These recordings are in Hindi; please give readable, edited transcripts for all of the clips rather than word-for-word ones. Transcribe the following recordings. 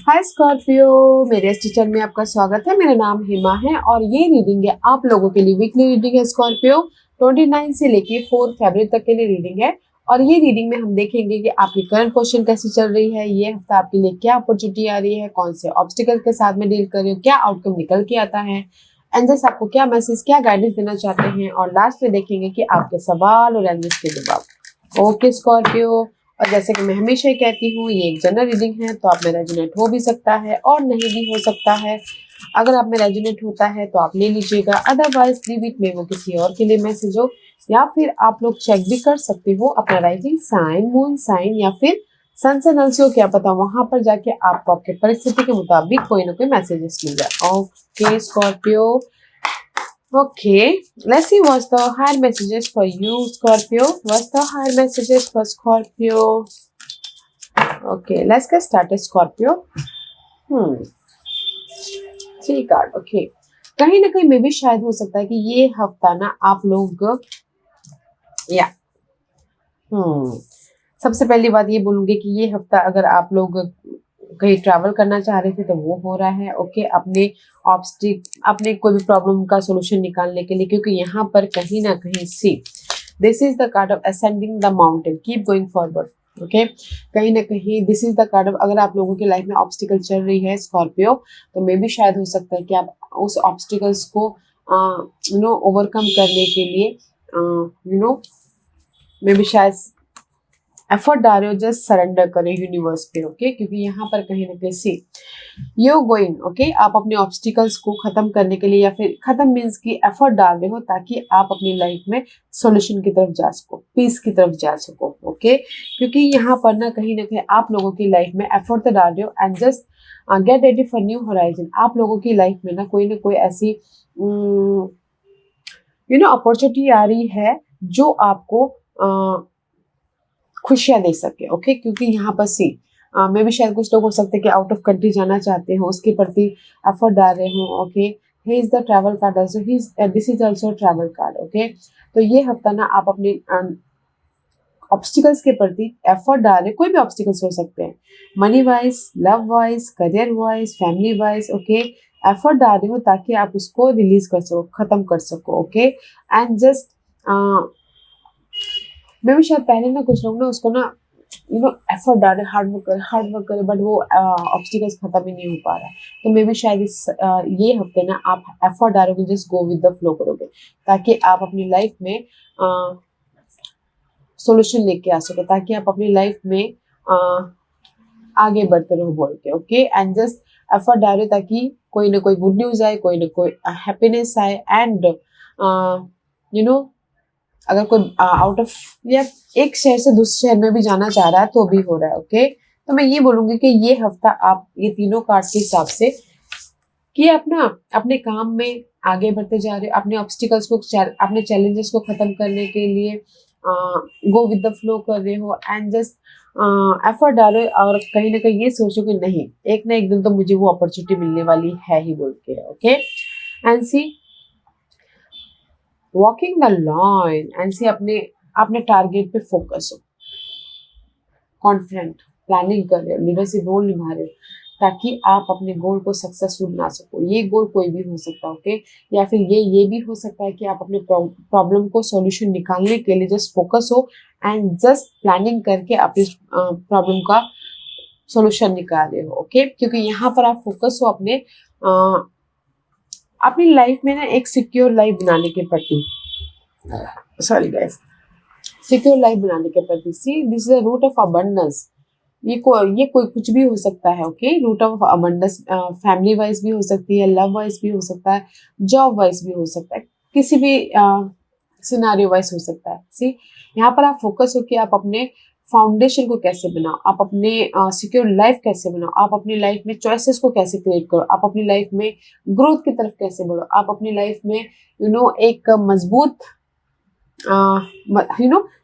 हाय स्कॉर्पियो, मेरे इस चैनल में आपका स्वागत है। मेरा नाम हिमा है और ये रीडिंग है आप लोगों के लिए। वीकली रीडिंग है स्कॉर्पियो, 29 से लेके 4 फरवरी तक के लिए रीडिंग है। और ये रीडिंग में हम देखेंगे कि आपकी करंट पोजीशन कैसी चल रही है, ये हफ्ता आपके लिए क्या अपॉर्चुनिटी आ रही है, कौन से ऑब्स्टिकल के साथ में डील कर रहे हो, क्या आउटकम निकल के आता है, एंजल्स आपको क्या मैसेज, क्या गाइडेंस देना चाहते हैं। और लास्ट में देखेंगे कि आपके सवाल और एंजल्स के जवाब। ओके स्कॉर्पियो, और जैसे कि मैं हमेशा ही कहती हूँ, ये एक जनरल रीडिंग है तो आप में रेजोनेट हो भी सकता है और नहीं भी हो सकता है। अगर आप में रेजोनेट होता है तो आप ले लीजिएगा, अदरवाइज लीव इट में वो किसी और के लिए मैसेज हो। या फिर आप लोग चेक भी कर सकते हो अपना राइजिंग साइन, मून साइन या फिर सन से नल से हो, क्या पता वहां पर जाके आपको आपके परिस्थिति के मुताबिक कोई ना कोई मैसेजेस मिल जाए। Okay Scorpio, okay, let's see what's the higher messages for you, Scorpio. What's the higher messages for Scorpio? Okay, let's get started, Scorpio. Three card, okay. कहीं ना कहीं में भी शायद हो सकता है कि ये हफ्ता ना आप लोग या सबसे पहली बात ये बोलूंगी कि ये हफ्ता अगर आप लोग कहीं ट्रैवल करना चाह रहे थे तो वो हो रहा है। ओके, अपने कोई भी प्रॉब्लम का सोल्यूशन निकालने के लिए, क्योंकि यहाँ पर कहीं ना कहीं सी this is the card of ascending the mountain, keep going forward. Okay, कहीं ना कहीं this is the card of, अगर आप लोगों की लाइफ में ऑब्स्टिकल चल रही है स्कॉर्पियो, तो मे भी शायद हो सकता है कि आप उस ऑब्स्टिकल्स को ओवरकम करने के लिए मे भी शायद एफर्ट डाल रहे हो, जस्ट सरेंडर करें यूनिवर्स पे। ओके, क्योंकि यहाँ पर कहीं ना कहीं सी यू गोइंग, ओके, आप अपने ऑब्स्टिकल्स को खत्म करने के लिए या फिर खत्म मीन्स की एफर्ट डाल रहे हो ताकि आप अपनी लाइफ में सॉल्यूशन की तरफ जा सको, पीस की तरफ जा सको। ओके, क्योंकि यहाँ पर ना कहीं आप लोगों की लाइफ में एफर्ट तो डाल रहे हो and just get ready for new horizon. आप लोगों की लाइफ में ना कोई ऐसी अपॉर्चुनिटी आ रही है जो आपको खुशियां दे सके। ओके, क्योंकि यहाँ पर सी मे भी शायद कुछ लोग हो सकते हैं कि आउट ऑफ कंट्री जाना चाहते हो, उसके प्रति एफर्ट डाल रहे हो। Okay, he is the travel card also, this is also travel card. Okay, तो ये हफ्ता ना आप अपने ऑब्स्टिकल्स के प्रति एफर्ट डाल रहे, कोई भी ऑब्स्टिकल्स हो सकते हैं, money wise, love wise, career wise, family wise. Okay, effort डाल रहे हो ताकि आप उसको रिलीज कर सको, खत्म कर सको। ओके, एंड जस्ट मैं भी शायद पहले ना कुछ लोग ना उसको ना एफर्ट डाल रहे, हार्ड वर्क करे, बट वो ऑब्स्टिकल्स खत्म ही नहीं हो पा रहा है। तो मे भी शायद ये हफ्ते ना आप एफर्ट डालोगे, just go with the flow करोगे ताकि आप अपनी लाइफ में सॉल्यूशन लेके आ सको, ताकि आप अपनी लाइफ में आगे बढ़ते रहो बोल के। ओके, एंड जस्ट एफर्ट डालो ताकि कोई ना कोई गुड न्यूज आए, कोई ना कोई हैप्पीनेस आए। एंड अगर कोई आउट ऑफ या एक शहर से दूसरे शहर में भी जाना चाह रहा है तो भी हो रहा है। ओके, तो मैं ये बोलूंगी कि ये हफ्ता आप ये तीनों कार्ड के हिसाब से कि अपने काम में आगे बढ़ते जा रहे हो, अपने ऑब्स्टिकल्स को, अपने चैलेंजेस को खत्म करने के लिए गो विद द फ्लो कर रहे हो एंड जस्ट एफर्ट डालो। और कहीं ना कहीं ये सोचो कि नहीं, एक ना एक दिन तो मुझे वो अपॉर्चुनिटी मिलने वाली है ही बोल के। Okay, and see walking the line and see अपने टारगेट पे फोकस हो, कॉन्फिडेंट प्लानिंग कर रहे हो, लीडरशिप रोल निभा रहे हो ताकि आप अपने गोल को सक्सेसफुल बना सको। ये गोल कोई भी हो सकता है। ओके, या फिर ये भी हो सकता है कि आप अपने प्रॉब्लम को सॉल्यूशन निकालने के लिए जस्ट फोकस हो एंड जस्ट प्लानिंग करके अपनी प्रॉब्लम का सॉल्यूशन निकाल रहे हो। ओके, क्योंकि यहाँ पर आप फोकस हो अपनी लाइफ में ना एक सिक्योर लाइफ बनाने के प्रति, सॉरी गाइस, सिक्योर लाइफ बनाने के प्रति। See this is the root of abundance. ये कोई कुछ भी हो सकता है। Okay, root of abundance family wise भी हो सकती है, लव वाइज भी हो सकता है, जॉब वाइज भी हो सकता है, किसी भी सिनारियो वाइज हो सकता है। सी यहाँ पर आप फोकस हो कि आप अपने फाउंडेशन को कैसे बनाओ, आप अपने सिक्योर लाइफ कैसे बनाओ, आप अपनी लाइफ में चॉइसेस को कैसे क्रिएट करो, आप अपनी लाइफ में ग्रोथ की तरफ कैसे बढ़ो, आप अपनी लाइफ में एक मजबूत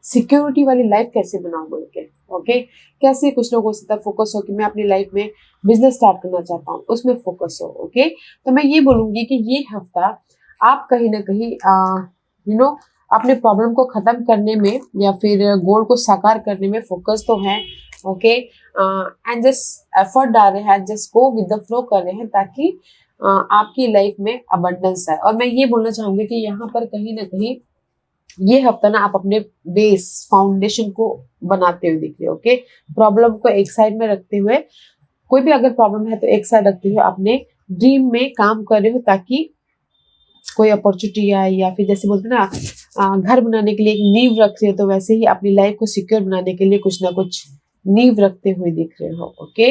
सिक्योरिटी वाली लाइफ कैसे बनाओ बोल के। ओके, कैसे कुछ लोग हो सकता है फोकस हो कि मैं अपनी लाइफ में बिजनेस स्टार्ट करना चाहता हूँ, उसमें फोकस हो। ओके, तो मैं ये बोलूंगी कि ये हफ्ता आप कहीं ना कहीं अपने प्रॉब्लम को खत्म करने में या फिर गोल को साकार करने में फोकस तो है, ओके, एंड जस्ट एफर्ट डाल रहे हैं, just go with the flow कर रहे हैं ताकि आपकी लाइफ में अबंडेंस है। और मैं ये बोलना चाहूंगी कि यहाँ पर कहीं ना कहीं ये हफ्ता ना आप अपने बेस फाउंडेशन को बनाते हुए दिख रहे हो, ओके। प्रॉब्लम को एक साइड में रखते हुए, कोई भी अगर प्रॉब्लम है तो एक साइड रखते हुए अपने ड्रीम में काम कर रहे हो ताकि कोई अपॉर्चुनिटी आए, या फिर जैसे बोलते हैं ना घर बनाने के लिए एक नींव रख रहे हो, तो वैसे ही अपनी लाइफ को सिक्योर बनाने के लिए कुछ ना कुछ नींव रखते हुए दिख रहे हो, ओके।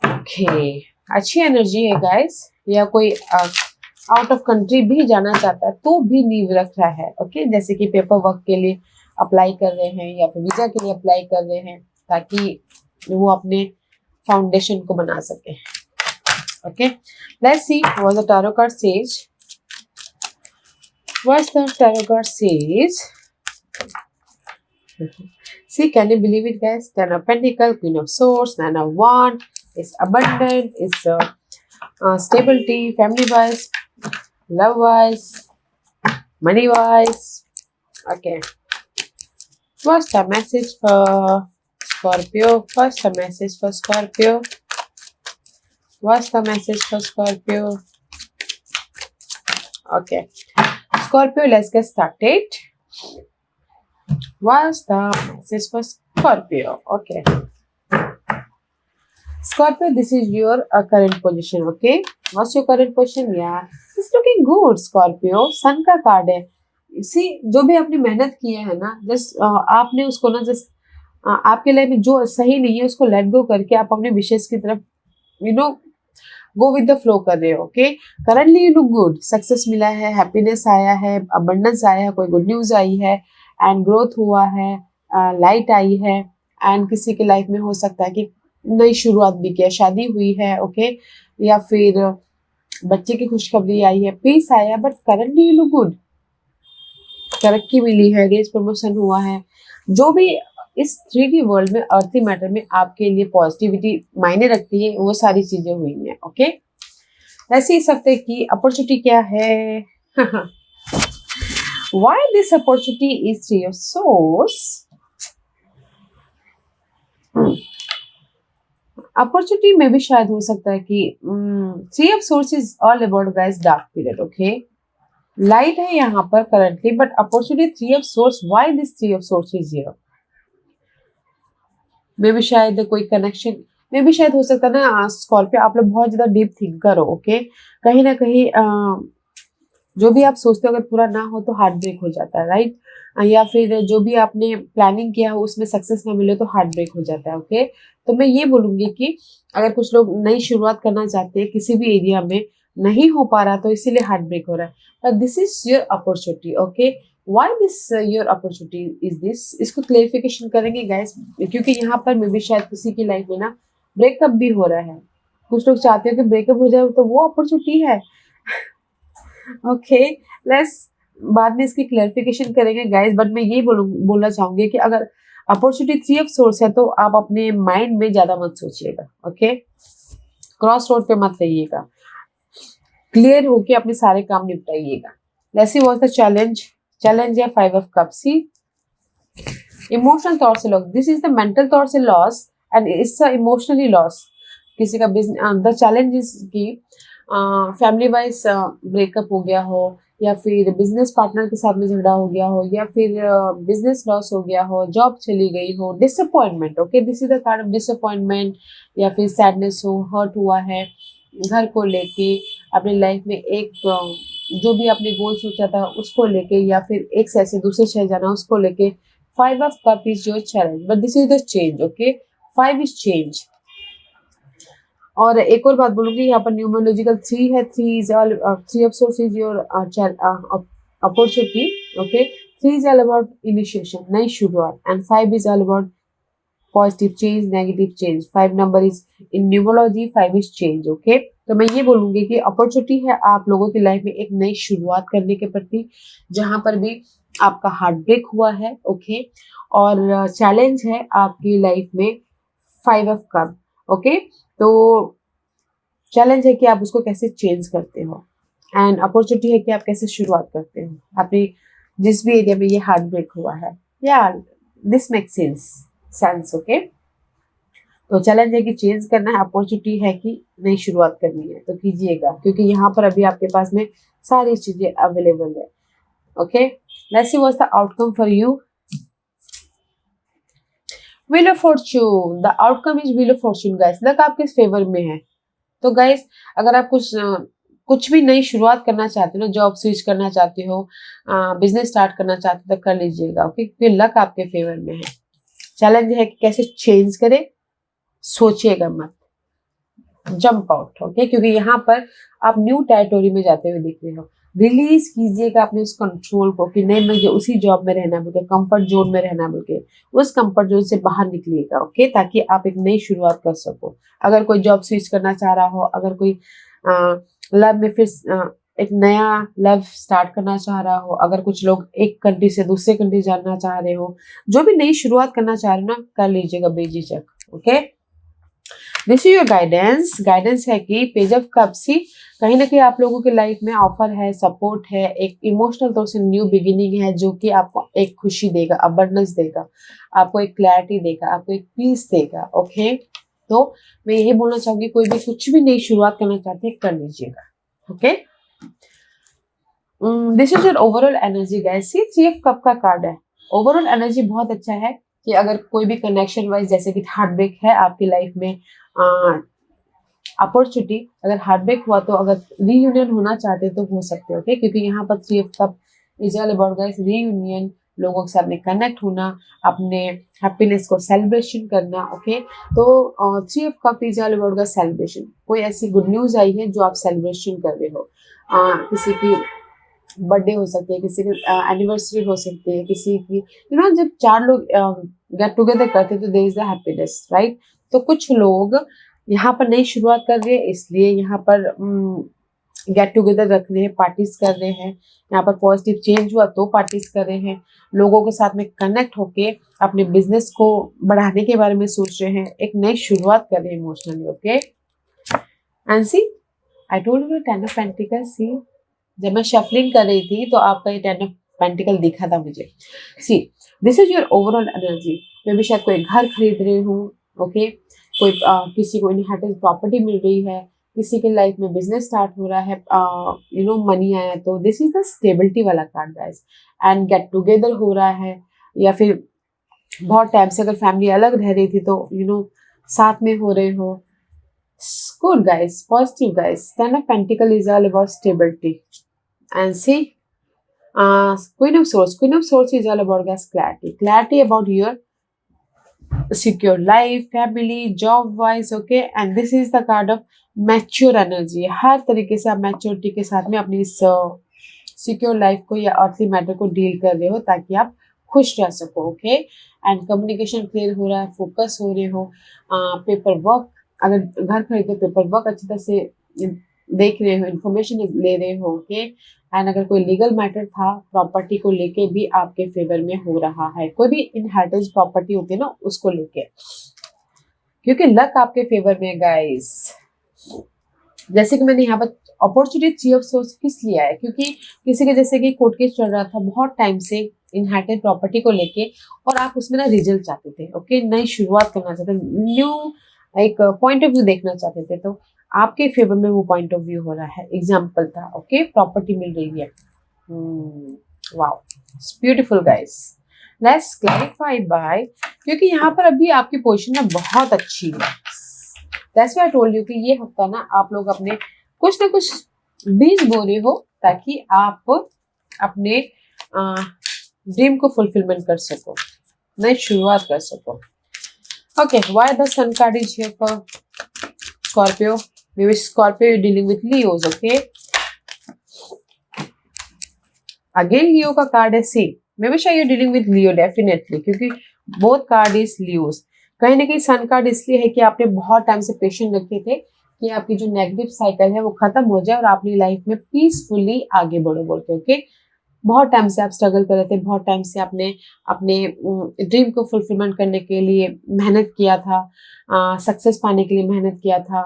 ओके, अच्छी एनर्जी है गाइस। या कोई आउट ऑफ कंट्री भी जाना चाहता है तो भी नींव रख रहा है, ओके। जैसे कि पेपर वर्क के लिए अप्लाई कर रहे हैं या फिर वीजा के लिए अप्लाई कर रहे हैं ताकि वो अपने फाउंडेशन को बना सके, okay. Let's see what the tarot card says. What the tarot card says? See, can you believe it, guys? Ten of Pentacles, Queen of Swords, Nine of Wands. It's abundant. It's stability, family-wise, love-wise, money-wise. Okay. What's the message for Scorpio? What's the message for Scorpio? What's the message for Scorpio? Okay. Scorpio, let's get started. What's the message for Scorpio? Okay. Scorpio, this is your current position, okay? What's your current position? Yeah, it's looking good, Scorpio. Sun का कार्ड है। See, जो भी आपने मेहनत किया है ना, जस्ट आपने उसको ना जस्ट आपके लाइफ में जो सही नहीं है उसको लेट गो करके आप अपने विशेष की तरफ गो विद द फ्लो कर रहे हो, okay. Currently you look good, success मिला है, हैप्पीनेस आया है, अबंडेंस आया है, कोई गुड न्यूज आई है, एंड ग्रोथ हुआ है, लाइट आई है, एंड किसी के लाइफ में हो सकता है कि नई शुरुआत भी किया, शादी हुई है, ओके, या फिर बच्चे की खुशखबरी आई है, पीस आया, but currently you look good, तरक्की मिली है, रेस प्रमोशन हुआ है। जो भी इस 3D वर्ल्ड में अर्थी मैटर में आपके लिए पॉजिटिविटी मायने रखती है वो सारी चीजें हुई हैं, ओके। ऐसे इस हफ्ते की अपॉर्चुनिटी क्या है? Why this opportunity is 3 of Swords? Opportunity में भी शायद हो सकता है कि 3 of Swords is all about guys dark period, okay. Light है यहाँ पर currently, but opportunity 3 of Swords, why this 3 of Swords is here? मे भी शायद कोई कनेक्शन, मे भी शायद हो सकता है ना स्कॉर्पियो आप लोग बहुत ज्यादा डीप थिंकर हो, ओके। कहीं ना कहीं जो भी आप सोचते हो अगर पूरा ना हो तो हार्ट ब्रेक हो जाता है, राइट। या फिर जो भी आपने प्लानिंग किया हो उसमें सक्सेस ना मिले तो हार्ट ब्रेक हो जाता है, ओके। तो मैं ये बोलूंगी कि अगर कुछ लोग नई शुरुआत करना चाहते हैं किसी भी एरिया में, नहीं हो पा रहा तो इसीलिए हार्ट ब्रेक हो रहा है, but this is your opportunity, okay. Why this your opportunity is this, इसको क्लेरिफिकेशन करेंगे गाइस, क्योंकि यहाँ पर मे भी शायद किसी की लाइफ में ना ब्रेकअप भी हो रहा है। कुछ लोग चाहते हो कि ब्रेकअप हो जाए तो वो अपॉर्चुनिटी है, ओके। लेट्स बाद में इसकी क्लेरिफिकेशन करेंगे गाइस, बट मैं ये बोलना चाहूंगी कि अगर अपॉर्चुनिटी 3 of Swords है तो आप अपने माइंड में ज्यादा मत सोचिएगा, ओके। क्रॉस रोड पे मत रहिएगा, क्लियर होके अपने सारे काम निपटाइएगा। Let's see what's the challenge. Challenge है 5 of Cups। इमोशनल थॉट से loss, this is the mental thought से loss and it's a emotionally loss. किसी का बिजनेस, द चैलेंज इज की फैमिली वाइज ब्रेकअप हो गया हो, या फिर बिजनेस पार्टनर के साथ में झगड़ा हो गया हो, या फिर बिजनेस लॉस हो गया हो, जॉब चली गई हो, disappointment, okay. This is the card of disappointment, या फिर सैडनेस हो, हर्ट हुआ है घर को लेके, अपनी लाइफ में एक जो भी आपने गोल सोचा था उसको लेके, या फिर एक शहर से दूसरे शहर जाना उसको लेके। 5 of Cups is your challenge, but this is the change, okay. 5 is change. और एक और बात बोलूंगी, यहाँ पर न्यूमरोलॉजिकल 3 है, 3 of Swords is your opportunity, okay. 3 is all about initiation, नई शुरुआत, and 5 is all about positive change, negative change. 5 number is in numerology, 5 is change, okay. तो मैं ये बोलूंगी कि अपॉर्चुनिटी है आप लोगों की लाइफ में एक नई शुरुआत करने के प्रति, जहां पर भी आपका हार्ट ब्रेक हुआ है, ओके। और चैलेंज है आपकी लाइफ में 5 of Cups, ओके। तो चैलेंज है कि आप उसको कैसे चेंज करते हो, एंड अपॉर्चुनिटी है कि आप कैसे शुरुआत करते हैं अपनी जिस भी एरिया में ये हार्ट ब्रेक हुआ है। या दिस मेक सेंस ओके। तो चैलेंज है कि चेंज करना है, अपॉर्चुनिटी है कि नई शुरुआत करनी है तो कीजिएगा, क्योंकि यहाँ पर अभी आपके पास में सारी चीजें अवेलेबल है। Okay, let's see what's the outcome for you. Wheel of Fortune, the outcome is wheel of Fortune guys. Luck आपके फेवर में है। तो गाइस अगर आप कुछ भी नई शुरुआत करना चाहते हो ना, जॉब स्विच करना चाहते हो, बिजनेस स्टार्ट करना चाहते हो तो कर लीजिएगा ओके, क्योंकि लक आपके फेवर में है। चैलेंज है कि कैसे चेंज करें, सोचिएगा मत, जंप आउट ओके, क्योंकि यहाँ पर आप न्यू टेरिटोरी में जाते हुए दिख रहे हो। रिलीज कीजिएगा अपने उस कंट्रोल को कि नहीं मुझे उसी जॉब में रहना बोल के, कंफर्ट जोन में रहना बोल के, उस कंफर्ट जोन से बाहर निकलिएगा ओके, ताकि आप एक नई शुरुआत कर सको। अगर कोई जॉब स्विच करना चाह रहा हो, अगर कोई लव में फिर एक नया लव स्टार्ट करना चाह रहा हो, अगर कुछ लोग एक कंट्री से दूसरे कंट्री जाना चाह रहे हो, जो भी नई शुरुआत करना चाह रहे हो ना, कर लीजिएगा बेझिझक okay. This is your guidance है कि पेज ऑफ कप्स ही कहीं ना कहीं आप लोगों की लाइफ में ऑफर है, सपोर्ट है, एक इमोशनल तौर से न्यू बिगिनिंग है, जो कि आपको एक खुशी देगा, अबंडेंस देगा, आपको एक क्लैरिटी देगा, आपको एक पीस देगा ओके। तो मैं यही बोलना चाहूंगी, कोई भी कुछ भी नई शुरुआत करना चाहते हैं कर लीजिएगा okay. This is your overall energy guys. See 3 of cups का कार्ड है। ओवरऑल एनर्जी बहुत अच्छा है कि अगर कोई भी कनेक्शन वाइज, जैसे कि हार्ट ब्रेक है आपकी लाइफ में, अपॉर्चुनिटी अगर हार्ट ब्रेक हुआ तो अगर रीयूनियन होना चाहते तो हो सकते ओके, क्योंकि यहाँ पर 3 of cup is all about guys reunion, लोगों के साथ में कनेक्ट होना, अपने हैप्पीनेस को सेलिब्रेशन करना ओके। तो 3 of cup is all about guys celebration. कोई ऐसी गुड न्यूज आई है जो आप सेलिब्रेशन कर रहे हो, किसी की बर्थडे हो सकती है, किसी की एनिवर्सरी हो सकती है, किसी की जब 4 लोग गेट टुगेदर करते हैं तो there is the happiness right. तो कुछ लोग यहाँ पर नई शुरुआत कर रहे हैं, इसलिए यहाँ पर गेट टुगेदर रख रहे हैं, पार्टीज कर रहे हैं, यहाँ पर पॉजिटिव चेंज हुआ तो पार्टीज कर रहे हैं, लोगों के साथ में कनेक्ट होके अपने बिजनेस को बढ़ाने के बारे में सोच रहे हैं, एक नई शुरुआत कर रहे हैं emotionally okay. And see I told you 10 of pentacles. See जब मैं शफलिंग कर रही थी तो आपका ये 10 ऑफ पेंटिकल दिखा था मुझे। सी this is your overall energy. मैं भी शायद कोई घर खरीद रही हूँ ओके, कोई किसी को इनहेरिटेंस प्रॉपर्टी मिल रही है, किसी के लाइफ में बिजनेस स्टार्ट हो रहा है, मनी आया, तो दिस इज द स्टेबिलिटी वाला card guys. And get together हो रहा है, या फिर बहुत टाइम से अगर फैमिली अलग रह रही थी तो साथ में हो रहे हो। Good guys, positive guys. 10 of pentacles is all about stability. And see Queen of Swords is all about guys clarity about your secure life, family, job wise okay। and this is the card of mature energy। हर तरीके से आप मैच्योरिटी के साथ में अपनी सिक्योर लाइफ को या अर्थली मैटर को डील कर रहे हो ताकि आप खुश रह सको ओके। एंड कम्युनिकेशन क्लियर हो रहा है, फोकस हो रहे हो, पेपर वर्क, अगर घर खरीदे पेपर वर्क अच्छी तरह से देख रहे हो, इन्फॉर्मेशन ले रहे हो ओके। एंड अगर कोई लीगल मैटर था प्रॉपर्टी को लेके भी आपके फेवर में हो रहा है, कोई भी इनहेरिटेंस प्रॉपर्टी होती है ना उसको लेके, क्योंकि लक आपके फेवर में गाइस। जैसे कि मैंने यहाँ पर अपॉर्चुनिटी 3 ऑफ सोर्स किस लिए आया, क्योंकि किसी के जैसे कि कोर्ट केस चल रहा था बहुत टाइम से इनहेरिटेड प्रॉपर्टी को लेके, और आप उसमें ना रिजल्ट चाहते थे ओके, नई शुरुआत करना चाहते थे, न्यू एक पॉइंट ऑफ व्यू देखना चाहते थे, तो आपके फेवर में वो पॉइंट ऑफ व्यू हो रहा है। एग्जाम्पल था ओके, प्रॉपर्टी मिल रही है। Wow, it's beautiful guys. Let's clarify by, क्योंकि यहाँ पर अभी आपकी पोजीशन ना बहुत अच्छी है। That's why I told you कि ये हफ्ता ना आप लोग अपने कुछ ना कुछ बीज बो रहे हो ताकि आप अपने ड्रीम को फुलफिलमेंट कर सको, नई शुरुआत कर सको okay. Why the sun card is here for Scorpio? Maybe Scorpio you're dealing with Leos, okay? Again Leo का कार्ड है सी, maybe sure you're dealing with Leo definitely, क्योंकि both कार्ड is Leos। कहीं ना कहीं सन कार्ड इसलिए है कि आपने बहुत टाइम से पेशेंट रखे थे कि आपकी जो नेगेटिव साइकिल है वो खत्म हो जाए और अपनी लाइफ में पीसफुली आगे बढ़ो बोल के ओके। बहुत टाइम से आप स्ट्रगल कर रहे थे, बहुत टाइम से आपने अपने ड्रीम को फुलफिलमेंट करने के लिए मेहनत किया था, सक्सेस पाने के लिए मेहनत किया था,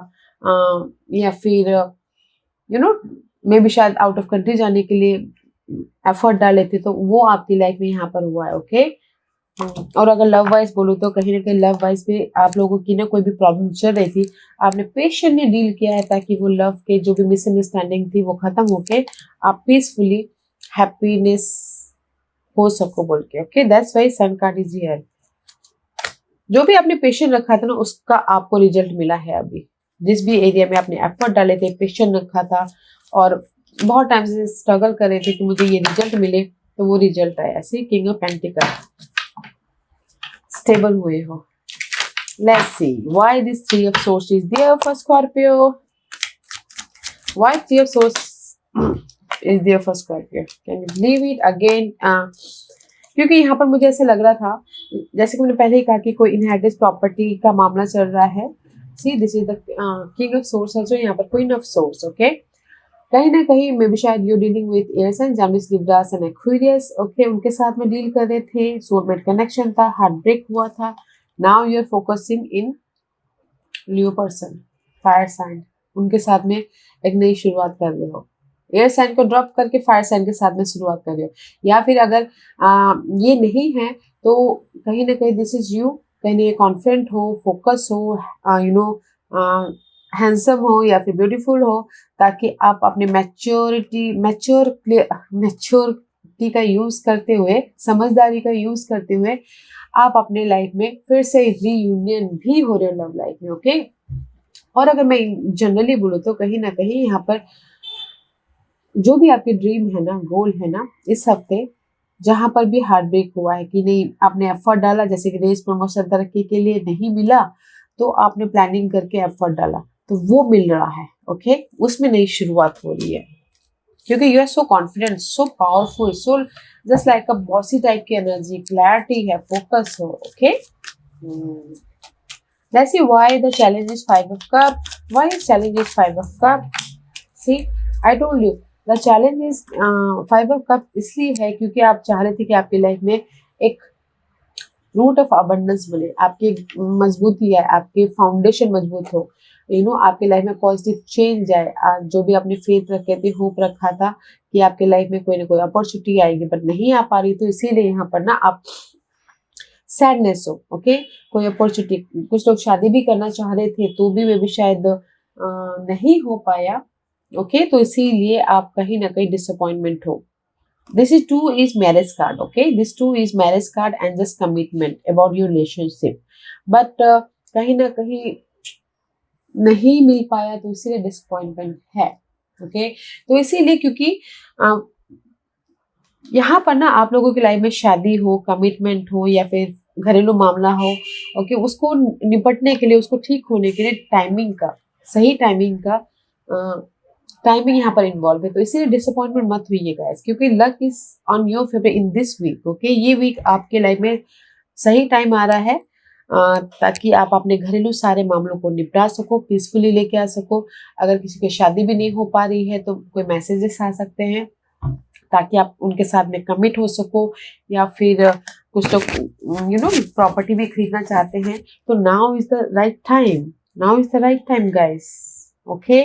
या फिर मे भी शायद आउट ऑफ कंट्री जाने के लिए एफर्ट डाले थे, तो वो आपकी लाइफ में यहाँ पर हुआ है। ओके। और अगर लव वाइज बोलूँ तो कहीं ना कहीं लव वाइज में आप लोगों की ना कोई भी प्रॉब्लम चल रही थी, आपने पेशेंटली डील किया है ताकि वो लव के जो भी मिसअंडरस्टैंडिंग थी वो खत्म होके आप पीसफुली हैप्पीनेस हो सको बोल के। Okay, that's why sun card is here. जो भी आपने पेशेंट रखा था ना उसका आपको रिजल्ट मिला है। अभी जिस भी एरिया में आपने एफर्ट डाले थे, पेशेंट रखा था और बहुत टाइम से स्ट्रगल कर रहे थे कि मुझे ये रिजल्ट मिले, तो वो रिजल्ट आया। ऐसे किंग ऑफ पेंटिकल, स्टेबल हुए हो। Let's see why this three of swords is there for Scorpio. Why three of swords is there for Scorpio, can you believe it again? क्योंकि यहाँ पर मुझे ऐसे लग रहा था, जैसे कि मैंने पहले ही कहा कि कोई इनहेरिटेड प्रॉपर्टी का मामला चल रहा है। See this is the king of swords, also यहाँ पर क्वीन ऑफ सोर्स। ओके, कहीं ना कहीं मे बी शायद you dealing with air sign, Gemini, Libra and Aquarius. Okay, उनके साथ में डील कर रहे थे, सोलमेट कनेक्शन था, हार्ट ब्रेक हुआ था। Now you are focusing in new person, fire sign, उनके साथ में एक नई शुरुआत कर रहे हो। एयर साइन को ड्रॉप करके फायर साइन के साथ में शुरुआत कर रहे हो। या फिर अगर ये नहीं है तो कहीं ना कहीं दिस इज यू, कहीं कॉन्फिडेंट हो, फोकस हो, यू नो हैंडसम हो या फिर ब्यूटीफुल हो, ताकि आप अपने मैच्योरिटी का यूज करते हुए, समझदारी का यूज करते हुए आप अपने लाइफ में फिर से रीयूनियन भी हो रहे हो लव लाइफ में। ओके, और अगर मैं जनरली बोलूँ तो कहीं ना कहीं यहाँ पर जो भी आपके ड्रीम है ना, गोल है ना, इस हफ्ते जहां पर भी हार्ट ब्रेक हुआ है कि नहीं, आपने एफर्ट डाला, जैसे कि रेस प्रमोशन तरक्की के लिए नहीं मिला तो आपने प्लानिंग करके एफर्ट डाला तो वो मिल रहा है। ओके, उसमें नई शुरुआत हो रही है क्योंकि you are so confident, so powerful, so just like a bossy type की एनर्जी, क्लैरिटी है, फोकस हो। ओके, let's see why the challenge is 5 of cup. Why is challenge is 5 of cup? See, I told you the challenge is 5 of cup इसलिए है क्योंकि आप चाह रहे थे कि आपकी लाइफ में एक रूट ऑफ अबंडेंस बने, आपकी मजबूती है, आपके फाउंडेशन मजबूत हो, यू नो आपकी लाइफ में पॉजिटिव चेंज आए। जो भी आपने फेथ रखे थे, होप रखा था कि आपके लाइफ में कोई ना कोई अपॉर्चुनिटी आएगी बट नहीं आ पा रही, तो इसीलिए यहाँ पर ना आप सैडनेस हो। ओके, कोई अपॉर्चुनिटी, कुछ लोग शादी भी करना चाह रहे थे तो भी वे भी शायद नहीं हो पाया। ओके, तो इसीलिए आप कहीं ना कहीं डिसअपॉइंटमेंट हो। This is two is marriage card. Okay, this two is marriage card and just commitment about your relationship, but कहीं ना कहीं नहीं मिल पाया तो इसीलिए डिसअपॉइंटमेंट है। ओके, तो इसीलिए क्योंकि यहाँ पर ना आप लोगों की लाइफ में शादी हो, कमिटमेंट हो या फिर घरेलू मामला हो, ओके, उसको निपटने के लिए, उसको ठीक होने के लिए टाइमिंग का, सही टाइमिंग का टाइमिंग यहाँ पर इन्वॉल्व है। तो इसीलिए डिसअपॉइंटमेंट मत हुई गाइस, क्योंकि luck is on your favour in this week. Okay, ये वीक आपके लाइफ में सही टाइम आ रहा है ताकि आप अपने घरेलू सारे मामलों को निपटा सको, पीसफुली लेके आ सको। अगर किसी की शादी भी नहीं हो पा रही है तो कोई मैसेजेस आ सकते हैं ताकि आप उनके साथ में कमिट हो सको, या फिर कुछ लोग यू नो प्रॉपर्टी भी खरीदना चाहते हैं, तो now is the right time, now is the right time guys. Okay,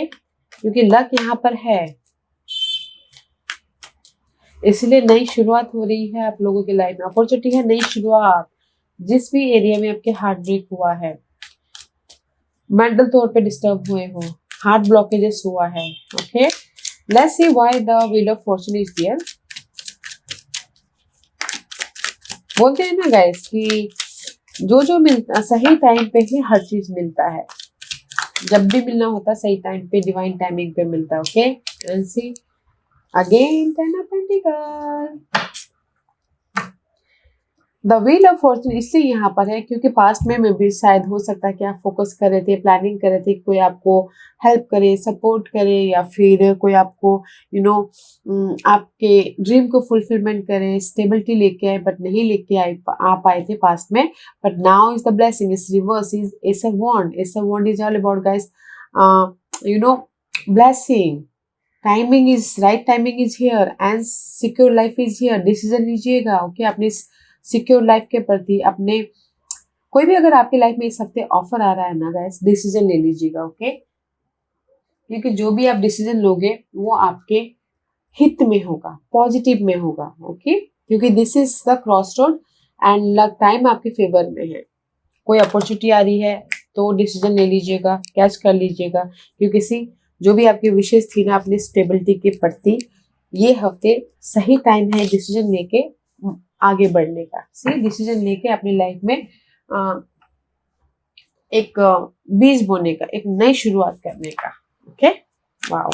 क्योंकि लक यहाँ पर है, इसलिए नई शुरुआत हो रही है आप लोगों की लाइफ में, अपॉर्चुनिटी है, नई शुरुआत। जिस भी एरिया में आपके हार्ट ब्रेक हुआ है, मेंटल तौर पे डिस्टर्ब हुए हो, हार्ट ब्लॉकेजेस हुआ है, okay, let's see why the wheel of fortune is there. बोलते हैं ना गाइस कि जो मिलता सही टाइम पे ही हर चीज मिलता है, जब भी मिलना होता सही टाइम पे, डिवाइन टाइमिंग पे मिलता है। Okay, and see again 10 of pentacle. The wheel of fortune इसलिए यहाँ पर है क्योंकि पास्ट में भी शायद हो सकता है कि आप फोकस कर रहे थे, प्लानिंग कर रहे थे, कोई आपको हेल्प करे, सपोर्ट करे, या फिर कोई आपको यू नो आपके ड्रीम को फुलफिलमेंट करे, स्टेबिलिटी लेके आए बट नहीं लेके आ पाए थे पास्ट में। But now is the blessing, is reverse, is ace of wand. Ace of wand is all about guys you know blessing, timing is right, timing is here and secure life is here. Decision लीजिएगा। ओके, अपने सिक्योर लाइफ के प्रति, अपने कोई भी अगर आपकी लाइफ में इस हफ्ते ऑफर आ रहा है ना गाइस, डिसीजन ले लीजिएगा। ओके, क्योंकि जो भी आप डिसीजन लोगे वो आपके हित में होगा, पॉजिटिव में होगा। ओके, क्योंकि this is the cross road and luck time आपके फेवर में है। कोई अपॉर्चुनिटी आ रही है तो डिसीजन ले लीजिएगा, कैच कर लीजिएगा, क्योंकि जो भी आपकी विशेष थी ना अपनी स्टेबिलिटी के प्रति, ये हफ्ते सही टाइम है डिसीजन लेके आगे बढ़ने का। सी डिसीजन लेके अपनी लाइफ में एक बीज बोने का, एक नई शुरुआत करने का। Okay, wow.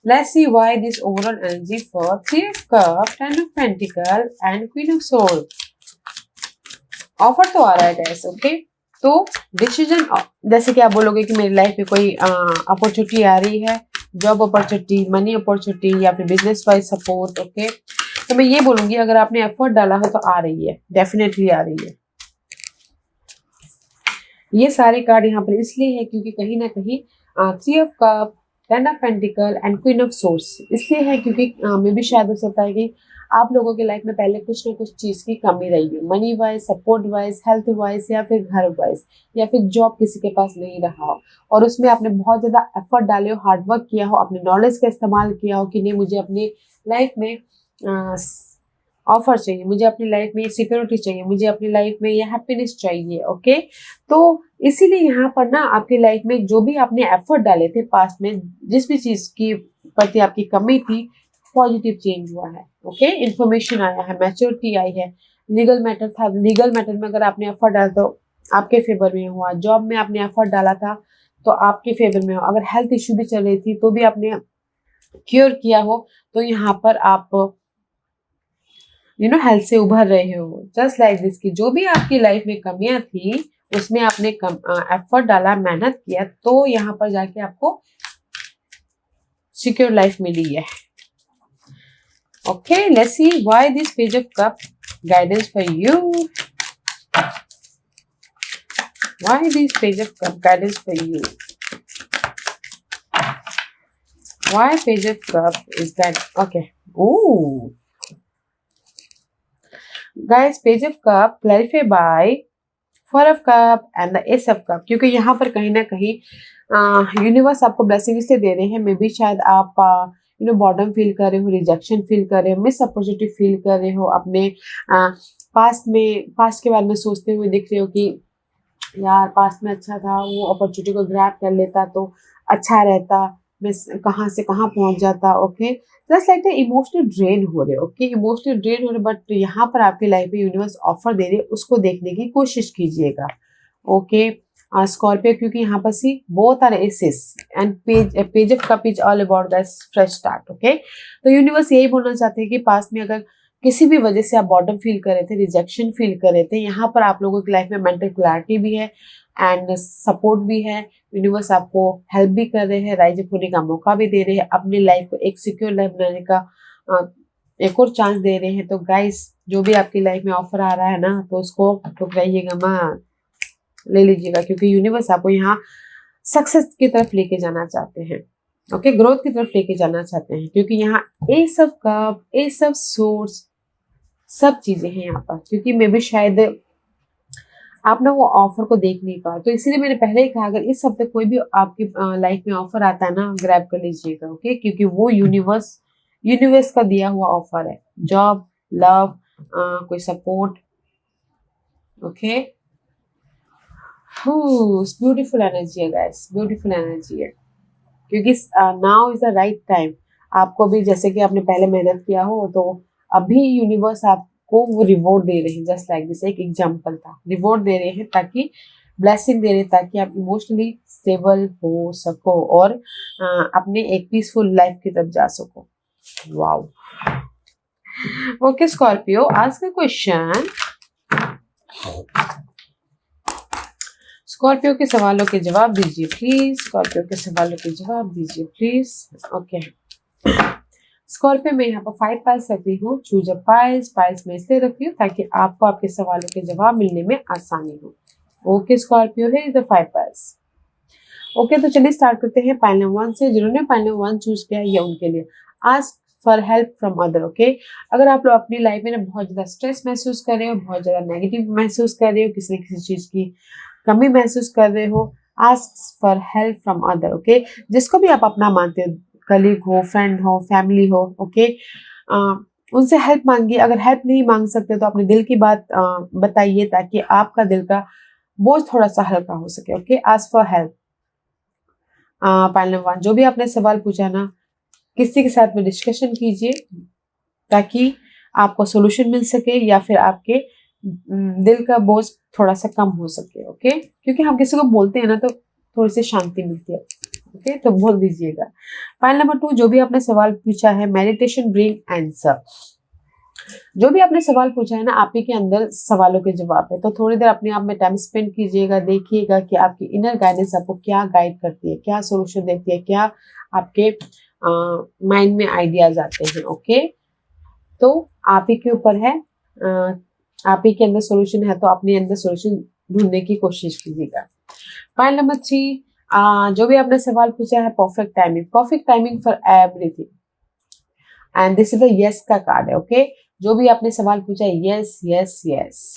Let's see why this overall energy for Three of Cups, Ten of Pentacles and Queen of Swords. Offer तो आ रहा है गैस। ओके, तो डिसीजन, जैसे कि आप बोलोगे कि मेरी लाइफ में कोई अपॉर्चुनिटी आ रही है, जॉब अपॉर्चुनिटी, मनी अपॉर्चुनिटी या फिर बिजनेस वाइज सपोर्ट। ओके, तो मैं ये बोलूंगी अगर आपने एफर्ट डाला हो तो आ रही है, डेफिनेटली आ रही है। ये सारे कार्ड यहाँ पर इसलिए है क्योंकि कहीं ना कहीं three of cup, ten of pentacle and queen of source इसलिए है क्योंकि मे भी शायद हो सकता है कि आप लोगों की लाइफ में पहले कुछ ना कुछ चीज की कमी रही है, money wise, support wise, health wise या फिर घर वाइज, या फिर जॉब किसी के पास नहीं रहा हो और उसमें आपने बहुत ज्यादा एफर्ट डाले हो, हार्डवर्क किया हो, अपने नॉलेज का इस्तेमाल किया हो कि नहीं मुझे अपनी लाइफ में ऑफर चाहिए, मुझे अपनी लाइफ में ये सिक्योरिटी चाहिए, मुझे अपनी लाइफ में ये हैप्पीनेस चाहिए। ओके, तो इसीलिए यहाँ पर ना आपकी लाइफ में जो भी आपने एफर्ट डाले थे पास्ट में, जिस भी चीज की प्रति आपकी कमी थी, पॉजिटिव चेंज हुआ है। ओके, इन्फॉर्मेशन आया है, मैच्योरिटी आई है। लीगल मैटर था, लीगल मैटर में अगर आपने एफर्ट डाला तो आपके फेवर में हुआ। जॉब में आपने एफर्ट डाला था तो आपके फेवर में हो। अगर हेल्थ इश्यू भी चल रही थी तो भी आपने क्योर किया हो तो यहाँ पर आप हेल्थ से उभर रहे हो। जस्ट लाइक दिस की जो भी आपकी लाइफ में कमियां थी उसमें आपने एफर्ट डाला, मेहनत किया, तो यहाँ पर जाके आपको सिक्योर लाइफ मिली है। Okay, let's see why this page of cup guidance for you, why this page of cup guidance for you, why page of cup is guide. Okay, oh guys, page of cup clarify by four of cup and the ace of cup, क्योंकि यहाँ पर कहीं ना कहीं यूनिवर्स आपको ब्लेसिंग इसलिए दे रहे हैं। मे बी शायद आप बॉर्डम फील कर रहे हो, रिजेक्शन फील कर रहे हो, मिस अपॉर्चुनिटी फील कर रहे हो, अपने पास्ट के बारे में सोचते हुए दिख रहे हो कि यार पास्ट में अच्छा था, वो अपॉर्चुनिटी को ग्रैब कर लेता तो अच्छा रहता, मैं कहाँ से कहाँ पहुंच जाता। Okay, just like emotional drain हो रहे। ओके, इमोशनल ड्रेन हो रहे, बट यहाँ पर आपकी लाइफ में यूनिवर्स ऑफर दे रहे, उसको देखने की कोशिश कीजिएगा। ओके, स्कॉर्पियो, क्योंकि यहाँ पर see both are aces and page of cup is all about the fresh start. Okay, तो यूनिवर्स यही बोलना चाहते हैं कि पास्ट में अगर किसी भी वजह से आप बॉर्डम फील कर रहे थे, रिजेक्शन फील कर रहे थे, यहाँ पर आप लोगों की लाइफ में मेंटल क्लैरिटी भी है एंड सपोर्ट भी है। यूनिवर्स आपको हेल्प भी कर रहे हैं, राइज अप होने का मौका भी दे रहे हैं, अपनी लाइफ को एक सिक्योर लाइफ बनाने का एक और चांस दे रहे हैं। तो गाइस, जो भी आपकी लाइफ में ऑफर आ रहा है ना, तो उसको ठुकराइएगा मत, ले लीजिएगा, क्योंकि यूनिवर्स आपको यहाँ सक्सेस की तरफ लेके जाना चाहते हैं। ओके, ग्रोथ की तरफ लेके जाना चाहते हैं, क्योंकि यहाँ S of cup, S of source सब चीजें हैं यहाँ पर। क्योंकि मे भी शायद आप ना वो ऑफर को देख नहीं पाए, तो इसीलिए मैंने पहले ही कहा अगर इस हफ्ते कोई भी आपकी लाइफ में ऑफर आता है ना, ग्रैब कर लीजिएगा। ओके, क्योंकि वो यूनिवर्स का दिया हुआ ऑफर है। जॉब, लव, कोई सपोर्ट। ओके, ब्यूटीफुल एनर्जी है गाइस, ब्यूटीफुल एनर्जी है, क्योंकि now is the right time. आपको भी जैसे कि आपने पहले मेहनत किया हो, तो अभी यूनिवर्स आपको वो रिवॉर्ड दे रहे हैं। जस्ट लाइक दिस एक एग्जांपल था, रिवॉर्ड दे रहे हैं ताकि ब्लेसिंग दे रहे हैं, ताकि आप इमोशनली स्टेबल हो सको और अपने एक पीसफुल लाइफ की तरफ जा सको। वाओ। ओके स्कॉर्पियो, आज का क्वेश्चन, स्कॉर्पियो के सवालों के जवाब दीजिए प्लीज, स्कॉर्पियो के सवालों के जवाब दीजिए प्लीज। ओके, स्कॉर्पियो में यहाँ पर 5 पाइल्स रखती हूँ, चूज अ पाइल्स में इसलिए रखती हूँ ताकि आपको आपके सवालों के जवाब मिलने में आसानी हो। ओके स्कॉर्पियो, है इज द 5 पाइल्स। ओके, तो चलिए स्टार्ट करते हैं पाइल नंबर 1 से। जिन्होंने पाइल नंबर 1 चूज किया है ये उनके लिए, ask for help from other. Okay, अगर आप लोग अपनी लाइफ में ना बहुत ज्यादा स्ट्रेस महसूस कर रहे हो, बहुत ज्यादा नेगेटिव महसूस कर रहे हो, किसी न किसी चीज की कमी महसूस कर रहे हो, ask for help from other, okay. जिसको भी आप अपना मानते हो, कलीग हो, फ्रेंड हो, फैमिली हो, ओके, उनसे हेल्प मांगिए। अगर हेल्प नहीं मांग सकते तो अपने दिल की बात बताइए, ताकि आपका दिल का बोझ थोड़ा सा हल्का हो सके, okay. Ask for help. Point number 1, जो भी आपने सवाल पूछा ना, किसी के साथ में डिस्कशन कीजिए, ताकि आपको सोल्यूशन मिल सके, या फिर आपके दिल का बोझ थोड़ा सा कम हो सके, ओके। क्योंकि हम किसी को बोलते हैं ना तो थोड़ी सी शांति मिलती है, ओके। तो बोल दीजिएगा। पॉइंट नंबर 2, जो भी आपने सवाल पूछा है, मेडिटेशन ब्रिंग आंसर। जो भी आपने सवाल पूछा है ना, आप ही के अंदर सवालों के जवाब है। तो थोड़ी देर अपने आप में टाइम स्पेंड कीजिएगा, देखिएगा कि आपकी इनर गाइडेंस आपको क्या गाइड करती है, क्या सोल्यूशन देती है, क्या आपके माइंड में आइडियाज आते हैं, ओके। तो आप ही के ऊपर है, आप ही के अंदर सोल्यूशन है, तो अपने अंदर सोल्यूशन ढूंढने की कोशिश कीजिएगा। पॉइंट नंबर 3, जो भी आपने सवाल पूछा है, perfect timing for everything, and this is the yes का कार्ड है, ओके। जो भी आपने सवाल पूछा है, yes yes yes.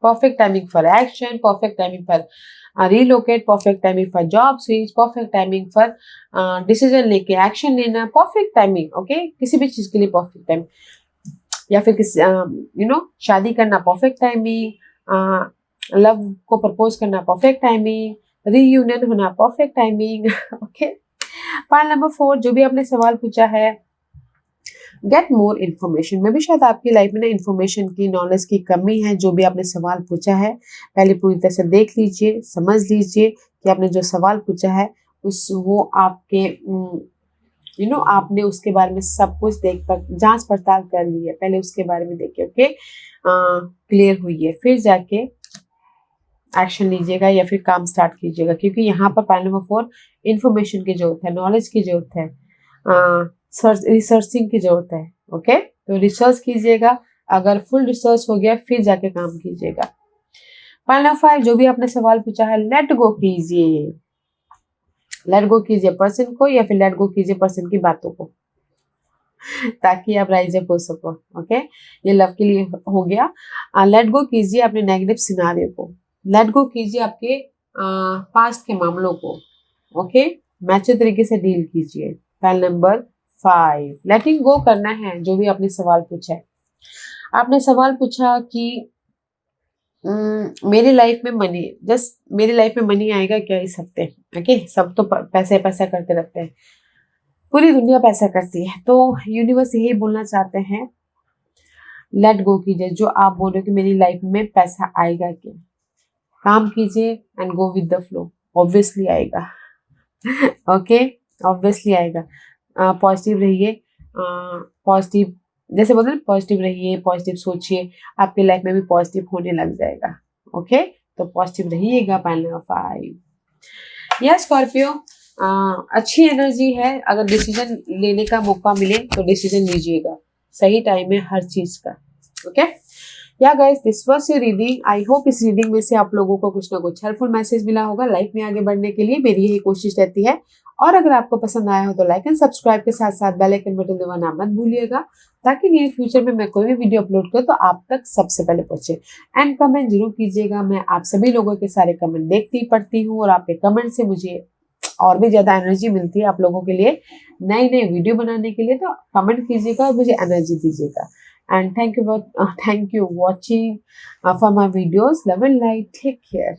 Perfect timing for action, perfect timing for relocate, perfect timing for job switch, perfect timing for decision लेके एक्शन लेना, परफेक्ट टाइमिंग, ओके। किसी भी चीज के लिए परफेक्ट टाइम, या फिर किसी शादी करना, परफेक्ट टाइमिंग, लव को प्रपोज करना, परफेक्ट टाइमिंग, रीयूनियन होना, perfect timing, okay. Point number 4, जो भी आपने सवाल पूछा है, गेट मोर इन्फॉर्मेशन। में भी शायद आपकी लाइफ में ना इन्फॉर्मेशन की, नॉलेज की कमी है। जो भी आपने सवाल पूछा है, पहले पूरी तरह से देख लीजिए, समझ लीजिए कि आपने जो सवाल पूछा है वो आपके आपने उसके बारे में सब कुछ जांच पड़ताल कर ली है, पहले उसके बारे में देखिए, ओके। क्लियर हुई है, फिर जाके एक्शन लीजिएगा या फिर काम स्टार्ट कीजिएगा, क्योंकि यहाँ पर पॉइंट नंबर 4, इन्फॉर्मेशन की जरूरत है, नॉलेज की जरूरत है, रिसर्चिंग की जरूरत है, ओके। तो रिसर्च कीजिएगा, अगर फुल रिसर्च हो गया फिर जाके काम कीजिएगा। पॉइंट नंबर 5, जो भी आपने सवाल पूछा है, लेट गो कीजिए। लेट गो कीजिए पर्सन को, या फिर लेट गो कीजिए पर्सन की बातों को, ताकि आप राइज अप हो सको, ओके। ये लव के लिए हो गया। लेट गो कीजिए अपने नेगेटिव सिनारियो को, लेट गो कीजिए आपके पास्ट के मामलों को, ओके। मैच्योर तरीके से डील कीजिए। पॉइंट नंबर 5, लेटिंग गो करना है। जो भी आपने सवाल पूछा है, आपने सवाल पूछा कि मेरी लाइफ में मनी आएगा क्या इस हफ्ते, ओके। सब तो पैसा पैसा करते रहते हैं, पूरी दुनिया पैसा करती है, तो यूनिवर्स यही बोलना चाहते हैं, लेट गो कीजिए। जो आप बोल रहे हो कि मेरी लाइफ में पैसा आएगा क्या, काम कीजिए and go with the flow, obviously आएगा, ओके, ऑब्वियसली आएगा। पॉजिटिव रहिए, पॉजिटिव, जैसे बोलते हैं पॉजिटिव रहिए, पॉजिटिव सोचिए, आपके लाइफ में भी पॉजिटिव होने लग जाएगा, ओके। तो पॉजिटिव रहिएगा। पॉइंट नंबर 5, यह स्कॉर्पियो, अच्छी एनर्जी है। अगर डिसीजन लेने का मौका मिले तो डिसीजन लीजिएगा, सही टाइम है हर चीज का, ओके। या guys, this was your reading. I hope इस रीडिंग में से आप लोगों को कुछ ना कुछ हेल्पफुल मैसेज मिला होगा। लाइफ में आगे बढ़ने के लिए मेरी यही कोशिश रहती है। और अगर आपको पसंद आया हो तो लाइक एंड सब्सक्राइब के साथ साथ बेल आइकन बटन दबाना मत भूलिएगा, ताकि नियर फ्यूचर में मैं कोई भी वीडियो अपलोड करूँ तो आप तक सबसे पहले पहुंचे। एंड कमेंट जरूर कीजिएगा, मैं आप सभी लोगों के सारे कमेंट देखती पढ़ती हूँ, और आपके कमेंट से मुझे और भी ज्यादा एनर्जी मिलती है आप लोगों के लिए नई नई वीडियो बनाने के लिए। तो कमेंट कीजिएगा और मुझे एनर्जी दीजिएगा। And thank you watching for my videos. Love and light. Take care.